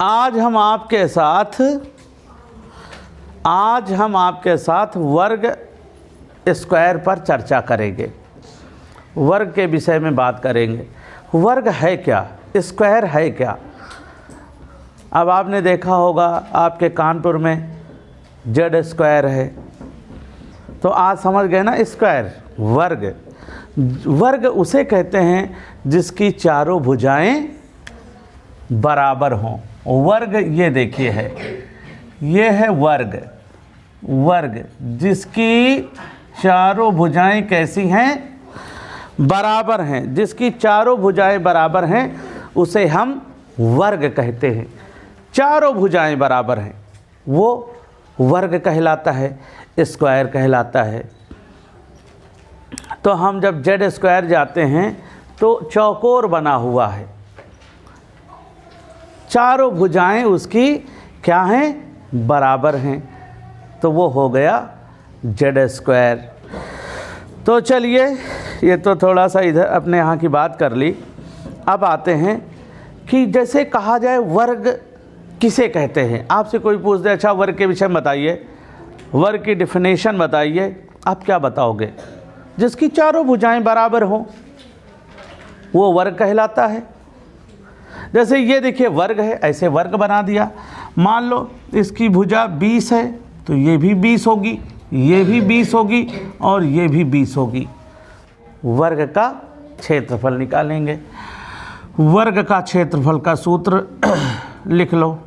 आज हम आपके साथ वर्ग स्क्वायर पर चर्चा करेंगे। वर्ग के विषय में बात करेंगे। वर्ग है क्या, स्क्वायर है क्या। अब आपने देखा होगा आपके कानपुर में जेड स्क्वायर है, तो आज समझ गए ना स्क्वायर। वर्ग उसे कहते हैं जिसकी चारों भुजाएं बराबर हों। वर्ग ये देखिए है, ये है वर्ग जिसकी चारों भुजाएं कैसी हैं, बराबर हैं। जिसकी चारों भुजाएं बराबर हैं उसे हम वर्ग कहते हैं। चारों भुजाएं बराबर हैं वो वर्ग कहलाता है, स्क्वायर कहलाता है। तो हम जब जेड स्क्वायर जाते हैं तो चौकोर बना हुआ है, चारों भुजाएं उसकी क्या हैं, बराबर हैं, तो वो हो गया जेड स्क्वायर। तो चलिए, ये तो थोड़ा सा इधर अपने यहाँ की बात कर ली। अब आते हैं कि जैसे कहा जाए वर्ग किसे कहते हैं। आपसे कोई पूछ दे अच्छा वर्ग के विषय में बताइए, वर्ग की डिफिनेशन बताइए, आप क्या बताओगे। जिसकी चारों भुजाएं बराबर हों वो वर्ग कहलाता है। जैसे ये देखिए वर्ग है, ऐसे वर्ग बना दिया। मान लो इसकी भुजा 20 है तो ये भी 20 होगी, ये भी 20 होगी और ये भी 20 होगी। वर्ग का क्षेत्रफल निकालेंगे। वर्ग का क्षेत्रफल का सूत्र लिख लो।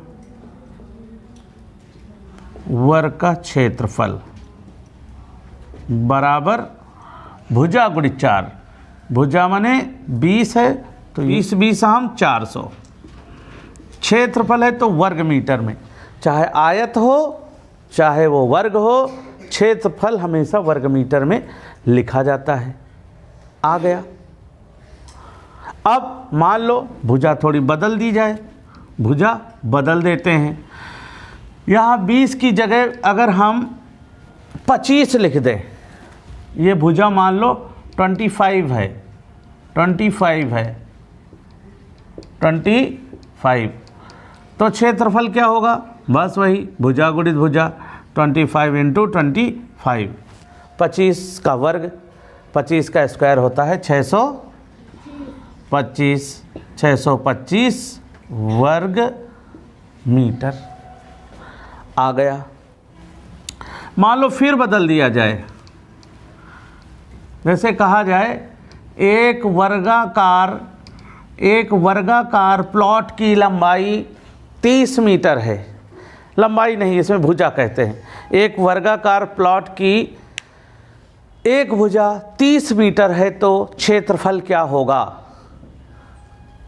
वर्ग का क्षेत्रफल बराबर भुजा गुणित 4। भुजा माने 20 है तो 20 हम 400। क्षेत्रफल है तो वर्ग मीटर में, चाहे आयत हो चाहे वो वर्ग हो, क्षेत्रफल हमेशा वर्ग मीटर में लिखा जाता है। आ गया। अब मान लो भुजा थोड़ी बदल दी जाए, भुजा बदल देते हैं। यहाँ 20 की जगह अगर हम 25 लिख दें, ये भुजा मान लो 25 है, 25 तो क्षेत्रफल क्या होगा, बस वही भुजा गुणित भुजा 25 इंटू 25। 25 का वर्ग, 25 का स्क्वायर होता है 625 वर्ग मीटर। आ गया। मान लो फिर बदल दिया जाए, जैसे कहा जाए एक वर्गाकार प्लॉट की लंबाई 30 मीटर है। लंबाई नहीं, इसमें भुजा कहते हैं। एक वर्गाकार प्लॉट की एक भुजा 30 मीटर है तो क्षेत्रफल क्या होगा।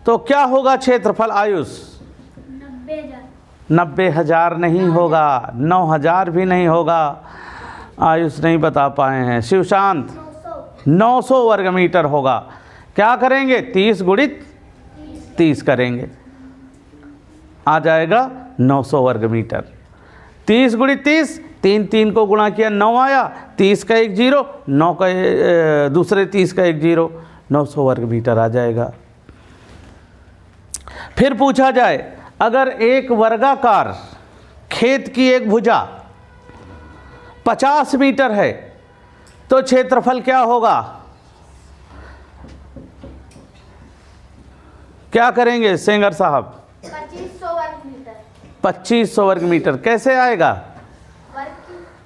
तो क्या होगा क्षेत्रफल आयुष? 90,000 नहीं होगा, 9,000 भी नहीं होगा। आयुष नहीं बता पाए हैं। शिवशांत 900 वर्ग मीटर होगा। क्या करेंगे, 30 गुणित 30 करेंगे, आ जाएगा 900 वर्ग मीटर। 30 गुणित 30, 3 को गुणा किया 9 आया, 30 का 1 0, 9 का दूसरे 30 का 1 0, 900 वर्ग मीटर आ जाएगा। फिर पूछा जाए अगर एक वर्गाकार खेत की एक भुजा 50 मीटर है तो क्षेत्रफल क्या होगा। क्या करेंगे सेंगर साहब? 2500 वर्ग मीटर। 2500 वर्ग मीटर कैसे आएगा? वर्ग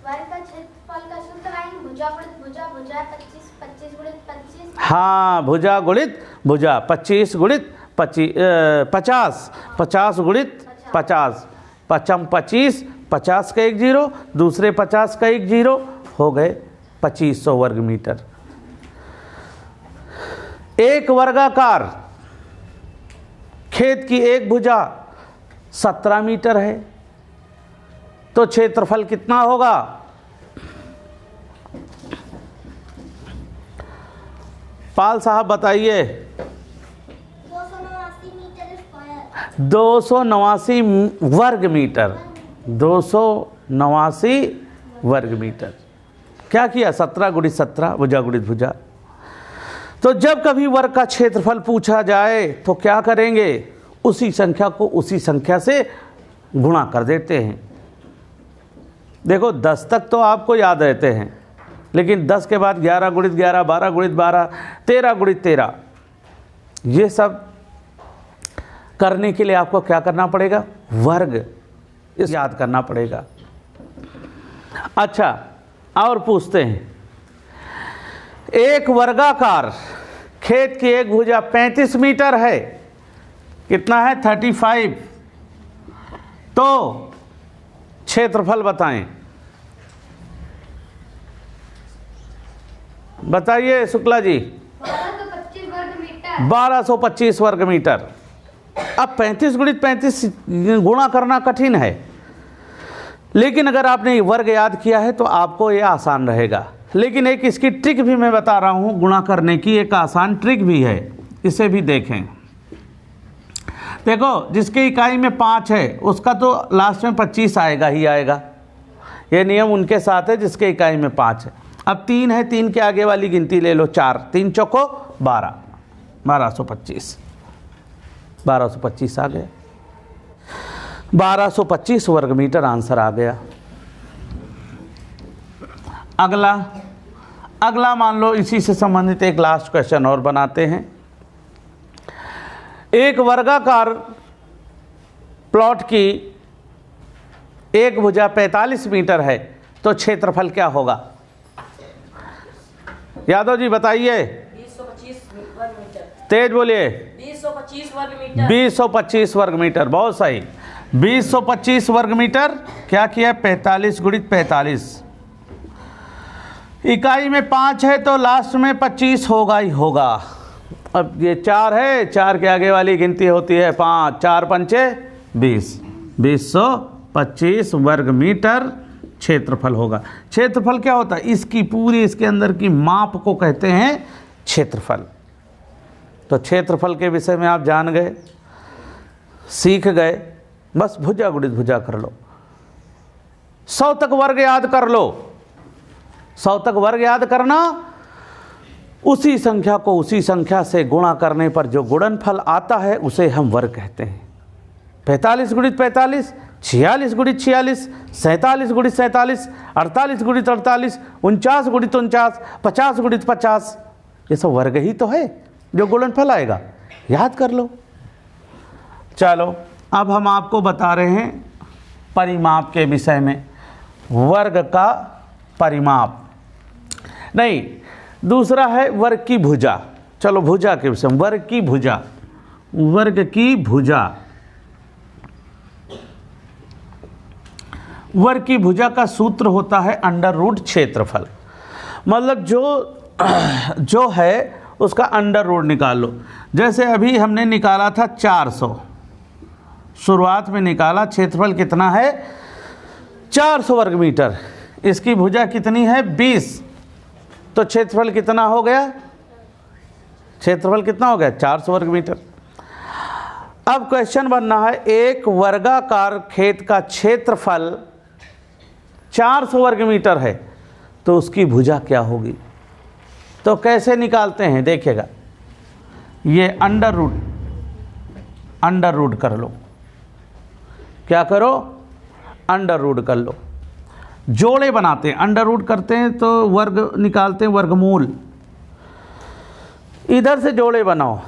का क्षेत्रफल का सूत्र आएगा भुजा गुणित भुजा, भुजा 25 गुणित 25। हाँ, भुजा गुणित भुजा 25 गुणित 50 गुणित 50, 25 50 का 1 0, दूसरे 50 का 1 0, हो गए 2500 वर्ग मीटर। एक वर्गाकार खेत की एक भुजा 17 मीटर है तो क्षेत्रफल कितना होगा? पाल साहब बताइए। 289 वर्ग मीटर। 289 वर्ग मीटर। क्या किया? 17 गुणित 17 भुजा गुणित भुजा। तो जब कभी वर्ग का क्षेत्रफल पूछा जाए तो क्या करेंगे? उसी संख्या को उसी संख्या से गुणा कर देते हैं। देखो 10 तक तो आपको याद रहते हैं, लेकिन 10 के बाद 11 गुणित 11, 12 गुणित 12, 13 गुणित 13, ये सब करने के लिए आपको क्या करना पड़ेगा? वर्ग इस याद करना पड़ेगा। अच्छा, और पूछते हैं, एक वर्गाकार खेत की एक भुजा 35 मीटर है, कितना है? 35। तो क्षेत्रफल बताएं। बताइए शुक्ला जी। 1225 वर्ग मीटर। 1225 वर्ग मीटर। अब 35 गुणित 35 गुणा करना कठिन है, लेकिन अगर आपने वर्ग याद किया है तो आपको ये आसान रहेगा। लेकिन एक इसकी ट्रिक भी मैं बता रहा हूँ, गुणा करने की एक आसान ट्रिक भी है, इसे भी देखें। देखो, जिसके इकाई में 5 है उसका तो लास्ट में 25 आएगा ही आएगा, ये नियम उनके साथ है जिसके इकाई में 5 है। अब 3 है, 3 के आगे वाली गिनती ले लो, 4, 3 चौको 12, 1225, 1225 आ गया। 1225 वर्ग मीटर आंसर आ गया। अगला मान लो इसी से संबंधित एक लास्ट क्वेश्चन और बनाते हैं। एक वर्गाकार प्लॉट की एक भुजा 45 मीटर है, तो क्षेत्रफल क्या होगा? यादव जी बताइए। 2025 वर्ग मीटर। तेज बोलिए। 2025 वर्ग मीटर। 2025 वर्ग मीटर, बहुत सही। 2025 वर्ग मीटर क्या किया? 45 गुणित 45। इकाई में 5 है तो लास्ट में 25 होगा ही होगा। अब ये 4 है, 4 के आगे वाली गिनती होती है 5, 4 पंचे 20, 2025 वर्ग मीटर क्षेत्रफल होगा। क्षेत्रफल क्या होता है? इसकी पूरी, इसके अंदर की माप को कहते हैं क्षेत्रफल। तो क्षेत्रफल के विषय में आप जान गए, सीख गए। बस भुजा गुणित भुजा कर लो, 100 तक वर्ग याद कर लो। 100 तक वर्ग याद करना, उसी संख्या को उसी संख्या से गुणा करने पर जो गुणनफल आता है उसे हम वर्ग कहते हैं। 45 गुणित 45, 46 गुणित 46, 47 गुणित 47, 48 गुणित 48, 49 गुणित 49, 50 गुणित 50, ये सब वर्ग ही तो है जो गुणनफल आएगा। याद कर लो। चलो, अब हम आपको बता रहे हैं परिमाप के विषय में। वर्ग का परिमाप नहीं, दूसरा है वर्ग की भुजा। चलो भुजा के विषय में, वर्ग की भुजा। वर्ग की भुजा, वर्ग की भुजा का सूत्र होता है अंडर रूट क्षेत्रफल। मतलब जो है उसका अंडर रूट निकाल लो। जैसे अभी हमने निकाला था 400, शुरुआत में निकाला। क्षेत्रफल कितना है? 400 वर्ग मीटर। इसकी भुजा कितनी है? 20। तो क्षेत्रफल कितना हो गया? क्षेत्रफल कितना हो गया? 400 वर्ग मीटर। अब क्वेश्चन बनना है, एक वर्गाकार खेत का क्षेत्रफल 400 वर्ग मीटर है, तो उसकी भुजा क्या होगी? तो कैसे निकालते हैं देखिएगा। ये अंडर रूट कर लो। क्या करो? अंडर रूट कर लो। जोड़े बनाते हैं, अंडर रूट करते हैं तो वर्ग निकालते हैं, वर्गमूल। इधर से जोड़े बनाओ।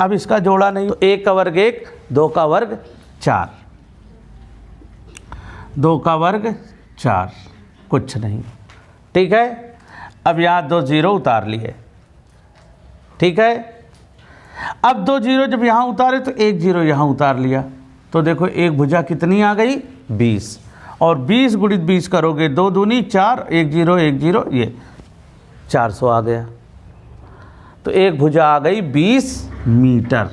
अब इसका जोड़ा नहीं, तो 1 का वर्ग 1, 2 का वर्ग 4, 2 का वर्ग 4, कुछ नहीं। ठीक है, अब यहाँ 2 जीरो उतार लिए। ठीक है, अब 2 जीरो जब यहाँ उतारे तो 1 जीरो यहाँ उतार लिया। तो देखो एक भुजा कितनी आ गई? 20। और 20 गुणित 20 करोगे, 2 दूनी 4, 1 जीरो 1 जीरो, ये 400 आ गया। तो एक भुजा आ गई 20 मीटर।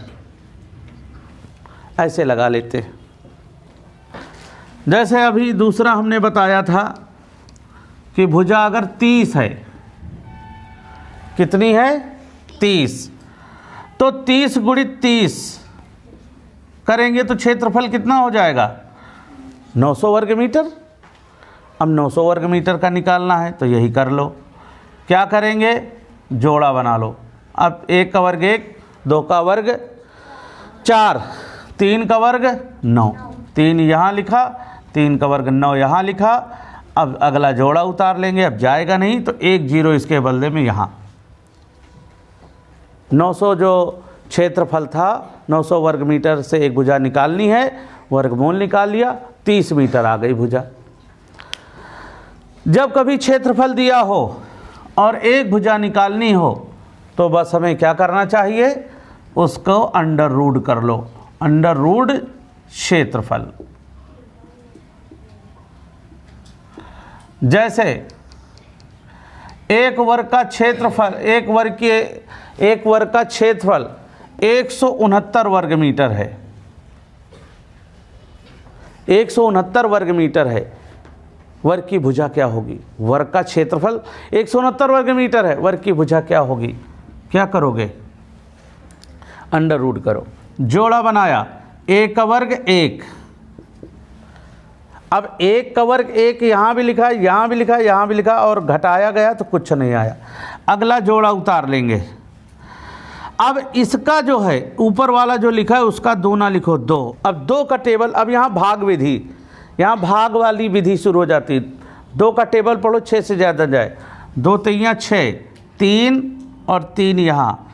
ऐसे लगा लेते हैं। जैसे अभी दूसरा हमने बताया था कि भुजा अगर 30 है, कितनी है? 30। तो 30 गुणित 30 करेंगे तो क्षेत्रफल कितना हो जाएगा? 900 वर्ग मीटर। अब 900 वर्ग मीटर का निकालना है तो यही कर लो। क्या करेंगे? जोड़ा बना लो। अब 1 का वर्ग 1, 2 का वर्ग 4, 3 का वर्ग 9, 3 यहाँ लिखा, 3 का वर्ग 9 यहाँ लिखा। अब अगला जोड़ा उतार लेंगे, अब जाएगा नहीं तो 1 0 इसके बदले में यहाँ। 900 जो क्षेत्रफल था, 900 वर्ग मीटर से एक भुजा निकालनी है, वर्गमूल निकाल लिया, 30 मीटर आ गई भुजा। जब कभी क्षेत्रफल दिया हो और एक भुजा निकालनी हो तो बस हमें क्या करना चाहिए, उसको अंडर रूट कर लो, अंडर रूट क्षेत्रफल। जैसे एक वर्ग का क्षेत्रफल, एक वर्ग का क्षेत्रफल 169 वर्ग मीटर है, 169 वर्ग मीटर है। वर्ग की भुजा क्या होगी? वर्ग का क्षेत्रफल 169 वर्ग मीटर है, वर्ग की भुजा क्या होगी? क्या करोगे? अंडर रूट करो। जोड़ा बनाया, 1 का वर्ग 1। अब 1 का वर्ग 1 यहाँ भी लिखा, यहाँ भी लिखा, यहाँ भी लिखा, और घटाया गया तो कुछ नहीं आया। अगला जोड़ा उतार लेंगे। अब इसका जो है ऊपर वाला जो लिखा है उसका दूना लिखो 2। अब 2 का टेबल, अब यहाँ भाग विधि, यहाँ भाग वाली विधि शुरू हो जाती है। 2 का टेबल पढ़ो, 6 से ज़्यादा जाए, 2 3 6, 3 और 3 यहाँ,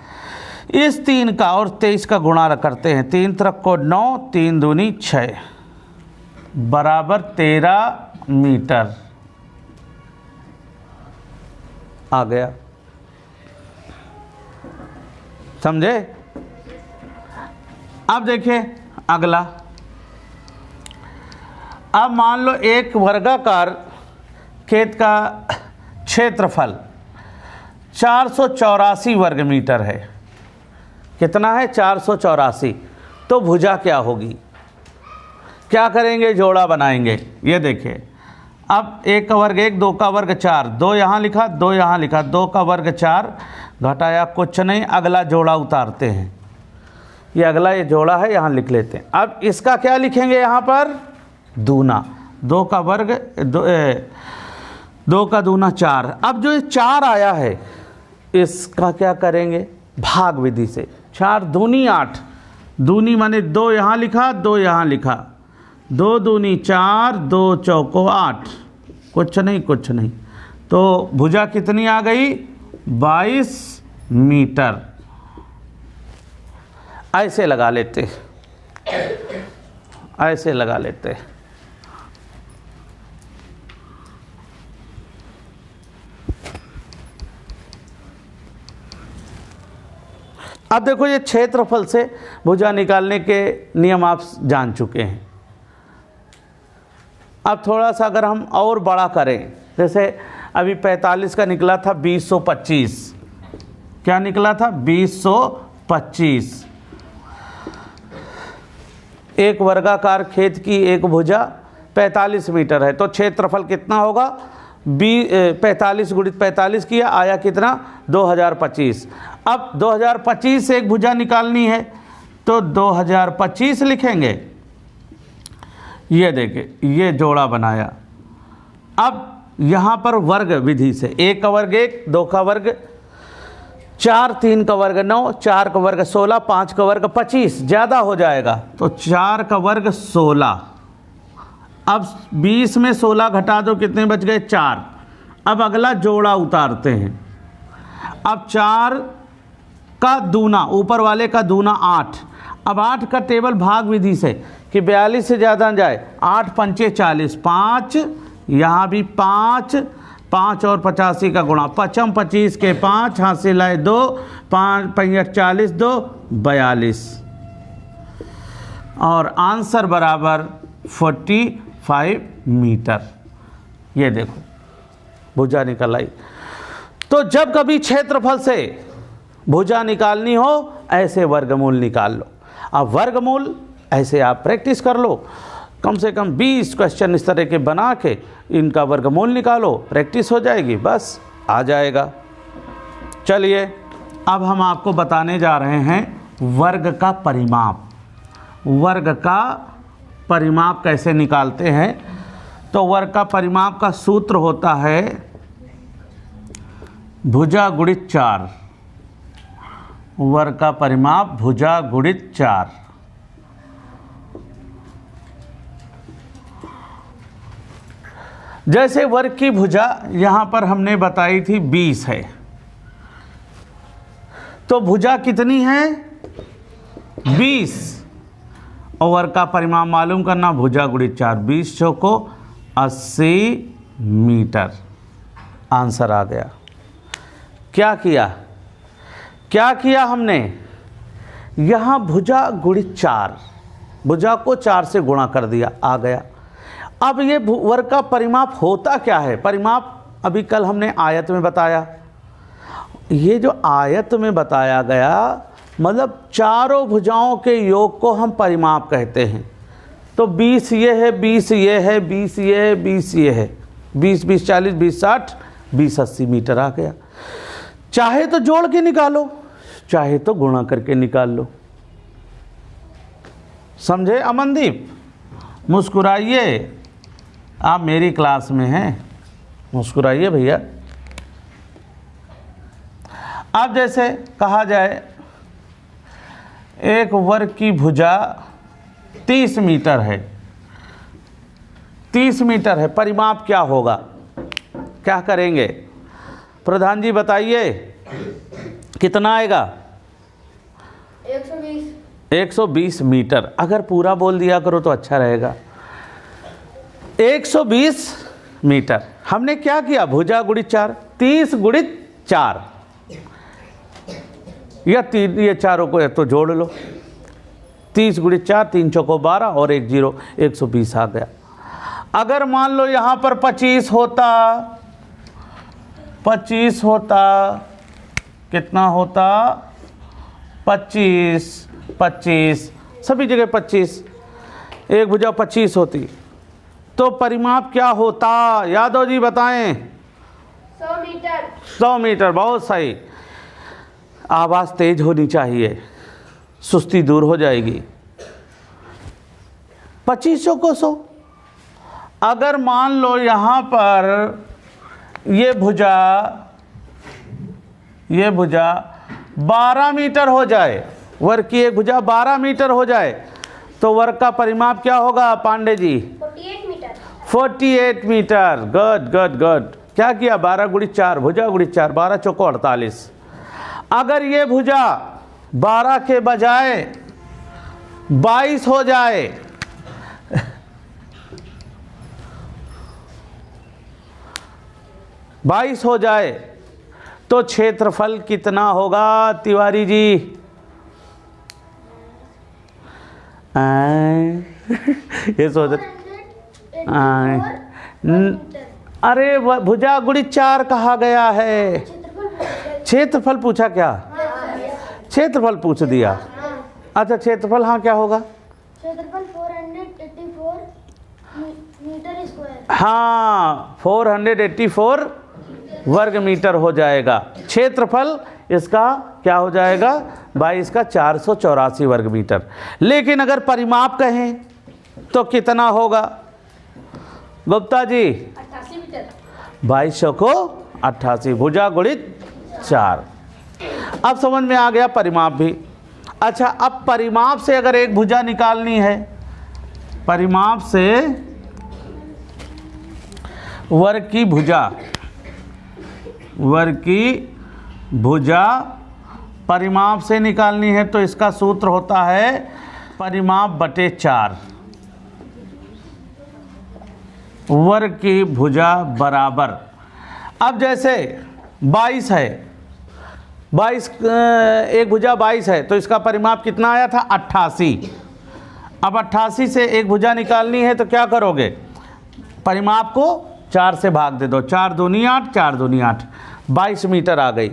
इस 3 का और 23 का गुणा करते हैं। 3 तरफ को 9, 3 दूनी 6 बराबर 13 मीटर आ गया। समझे? अब देखिए अगला। अब मान लो एक वर्गाकार खेत का क्षेत्रफल 484 वर्ग मीटर है। कितना है? 484। तो भुजा क्या होगी? क्या करेंगे? जोड़ा बनाएंगे। ये देखिए, अब 1 का वर्ग 1, 2 का वर्ग 4, 2 यहाँ लिखा, 2 यहाँ लिखा, 2 का वर्ग 4, घटाया कुछ नहीं। अगला जोड़ा उतारते हैं। ये अगला ये जोड़ा है, यहाँ लिख लेते हैं। अब इसका क्या लिखेंगे? यहाँ पर दूना, 2 का वर्ग 2 का दूना 4। अब जो 4 आया है इसका क्या करेंगे? भाग विधि से। 4 दूनी 8, दूनी माने 2 यहाँ लिखा, 2 यहाँ लिखा, 2 दूनी 4, 2 चौको 8, कुछ नहीं कुछ नहीं। तो भुजा कितनी आ गई? 22 मीटर। ऐसे लगा लेते, ऐसे लगा लेते। अब देखो, ये क्षेत्रफल से भुजा निकालने के नियम आप जान चुके हैं। अब थोड़ा सा अगर हम और बड़ा करें, जैसे अभी 45 का निकला था 2025। क्या निकला था? 2025। एक वर्गाकार खेत की एक भुजा 45 मीटर है, तो क्षेत्रफल कितना होगा? 45 गुणित 45 किया, आया कितना? 2025। अब 2025 से एक भुजा निकालनी है तो 2025 लिखेंगे। ये देखिए, ये जोड़ा बनाया। अब यहाँ पर वर्ग विधि से 1 का वर्ग 1, 2 का वर्ग 4, 3 का वर्ग 9, 4 का वर्ग 16, 5 का वर्ग 25, ज़्यादा हो जाएगा तो 4 का वर्ग 16। अब 20 में 16 घटा दो, कितने बच गए? 4। अब अगला जोड़ा उतारते हैं। अब 4 का दूना, ऊपर वाले का दूना 8। अब 8 का टेबल भाग विधि से कि 42 से ज़्यादा जाए, 8 पंचे 40, 5 यहाँ भी 5, 5 और 85 का गुणा, 5 25 के 5, हासिल आए 2, 5 5 40, 2 42 और आंसर बराबर 45 मीटर। ये देखो भुजा निकल आई। तो जब कभी क्षेत्रफल से भुजा निकालनी हो ऐसे वर्गमूल निकाल लो। अब वर्गमूल ऐसे आप प्रैक्टिस कर लो, कम से कम 20 क्वेश्चन इस तरह के बना के इनका वर्गमूल निकालो, प्रैक्टिस हो जाएगी, बस आ जाएगा। चलिए अब हम आपको बताने जा रहे हैं वर्ग का परिमाप। वर्ग का परिमाप कैसे निकालते हैं? तो वर्ग का परिमाप का सूत्र होता है भुजा गुणित 4। वर्ग का परिमाप भुजा गुणित 4। जैसे वर्ग की भुजा यहाँ पर हमने बताई थी 20 है, तो भुजा कितनी है 20, और वर्ग का परिमाप मालूम करना, भुजा गुणित 4, 20 चौको 80 मीटर। आंसर आ गया। क्या किया हमने, यहाँ भुजा गुणित 4, भुजा को 4 से गुणा कर दिया, आ गया। अब ये वर्ग का परिमाप होता क्या है, परिमाप अभी कल हमने आयत में बताया, ये जो आयत में बताया गया मतलब चारों भुजाओं के योग को हम परिमाप कहते हैं। तो 20 ये है, 20 ये है, 20 ये है, 20 ये है, 20 20 40 20 60 20 80 मीटर आ गया। चाहे तो जोड़ के निकालो, चाहे तो गुणा करके निकाल लो। समझे अमनदीप? मुस्कुराइए, आप मेरी क्लास में हैं, मुस्कुराइए भैया। अब जैसे कहा जाए एक वर्ग की भुजा 30 मीटर है, 30 मीटर है, परिमाप क्या होगा, क्या करेंगे प्रधान जी बताइए, कितना आएगा 120 मीटर। अगर पूरा बोल दिया करो तो अच्छा रहेगा। 120 मीटर। हमने क्या किया, भुजा गुणित 4, 30 गुणित 4 या 3, ये चारों को तो जोड़ लो, 30 गुणित 4, 3 चौको 12 और 1 0, 120 आ गया। अगर मान लो यहाँ पर 25 होता, 25 होता, कितना होता 25, 25 सभी जगह 25, एक भुजा 25 होती तो परिमाप क्या होता, यादव जी बताएं। 100 मीटर। 100 मीटर, बहुत सही। आवाज़ तेज होनी चाहिए, सुस्ती दूर हो जाएगी। 2500 को 100। अगर मान लो यहाँ पर ये भुजा 12 मीटर हो जाए, वर्ग की एक भुजा 12 मीटर हो जाए तो वर्ग का परिमाप क्या होगा Pandey ji? 48 metre. 48 metre. Good good good. क्या किया, 12 गुणित 4, भुजा गुणित 4, 12 चौको 48। अगर ये भुजा 12 के बजाय 22 हो जाए बाईस हो जाए तो क्षेत्रफल कितना होगा तिवारी जी? ये सोच, अरे भुजा गुणित 4 कहा गया है, क्षेत्रफल पूछा क्या? क्षेत्रफल पूछ दिया। अच्छा क्षेत्रफल, हाँ क्या होगा? क्षेत्रफल 484 मीटर स्क्वायर। हाँ 484 वर्ग मीटर हो जाएगा। क्षेत्रफल इसका क्या हो जाएगा? 22 का 484 वर्ग मीटर। लेकिन अगर परिमाप कहें तो कितना होगा गुप्ता जी? 88 मीटर। 2200 को 88, भुजा गुणित 4। अब समझ में आ गया परिमाप भी। अच्छा अब परिमाप से अगर एक भुजा निकालनी है, परिमाप से वर्ग की भुजा परिमाप से निकालनी है तो इसका सूत्र होता है परिमाप बटे 4। वर्ग की भुजा बराबर, अब जैसे 22 है, 22 एक भुजा 22 है तो इसका परिमाप कितना आया था? 88। अब 88 से एक भुजा निकालनी है तो क्या करोगे? परिमाप को 4 से भाग दे दो, 4 दूनी 8, 4 दूनी 8, 22 मीटर आ गई।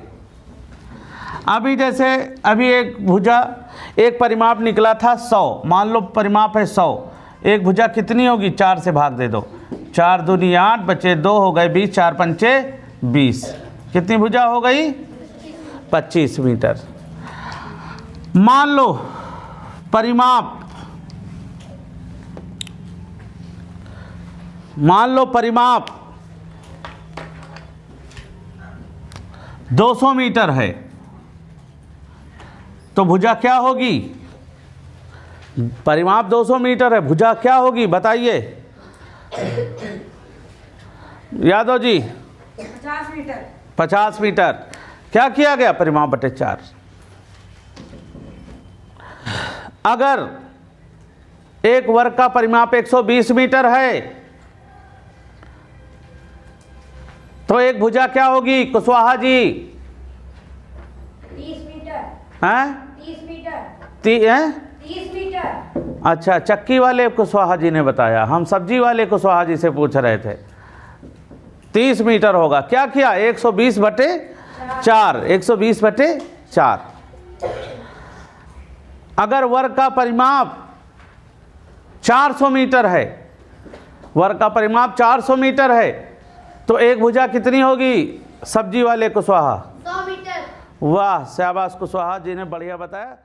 अभी जैसे अभी एक परिमाप निकला था 100, मान लो परिमाप है 100, एक भुजा कितनी होगी? 4 से भाग दे दो, 4 दूनी 8, बचे 2 हो गए 20, 4 पंचे 20, कितनी भुजा हो गई? 25 मीटर। मान लो परिमाप 200 मीटर है तो भुजा क्या होगी? परिमाप 200 मीटर है, भुजा क्या होगी बताइए? यादव जी 50 मीटर। 50 मीटर। क्या किया गया? परिमाप बटे 4। अगर एक वर्ग का परिमाप 120 मीटर है तो एक भुजा क्या होगी कुशवाहा जी? 30 मीटर। हैं? 30 मीटर। 30 मीटर। अच्छा, चक्की वाले कुशवाहा जी ने बताया, हम सब्जी वाले कुशवाहा जी से पूछ रहे थे। 30 मीटर होगा। क्या किया? 120 बटे 4। 120 बटे 4। अगर वर्ग का परिमाप 400 मीटर है, वर्ग का परिमाप 400 मीटर है तो एक भुजा कितनी होगी सब्जी वाले कुशवाहा? 100 मीटर। वाह, शाबाश कुशवाहा जी ने बढ़िया बताया।